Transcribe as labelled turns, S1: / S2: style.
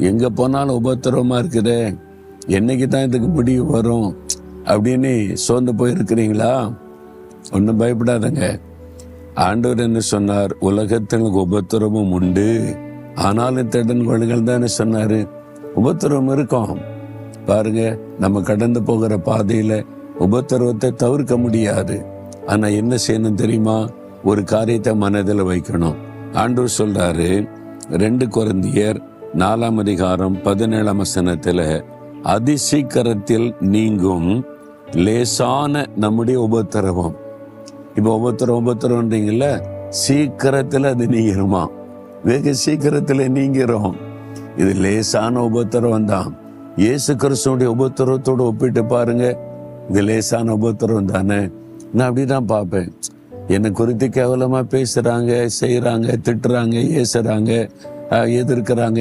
S1: எங்க போனாலும் உபத்திரவமா இருக்குதே, என்னைக்கு தான் இதுக்கு முடிவு வரும் அப்படின்னு சோர்ந்து போயிருக்கிறீங்களா? ஒன்றும் பயப்படாதங்க. ஆண்டவர் என்ன சொன்னார்? உலகத்தில் உபத்திரவம் உண்டு, ஆனாலும் திடன் கொள்ளுங்கள் தானே சொன்னாரு. உபத்திரவம் இருக்கும் பாருங்க. நம்ம கடந்து போகிற பாதையில உபத்திரவத்தை தவிர்க்க முடியாது. ஆனா என்ன செய்யணும் தெரியுமா? ஒரு காரியத்தை மனதில் வைக்கணும். ஆண்டவர் சொல்றாரு 2 கொரிந்தியர் 4:17 அதிசீக்கிரத்தில் நீங்கும் லேசான நம்முடைய உபத்திரவம். இப்ப உபத்திரவம்ன்றீங்கல்ல, சீக்கிரத்துல அது நீங்கிருமா? வெகு சீக்கிரத்துல நீங்கிறோம். இது லேசான உபத்திரவம் தான். இயேசு கிறிஸ்துவோடைய உபத்திரவத்தோடு ஒப்பிட்டு பாருங்க, இது லேசான உபத்திரவம் தானே. நான் அப்படிதான் பார்ப்பேன். என்னை குறித்து கேவலமா பேசுறாங்க, செய்யறாங்க, திட்டுறாங்க, ஏசுறாங்க, எதிர்க்கிறாங்க,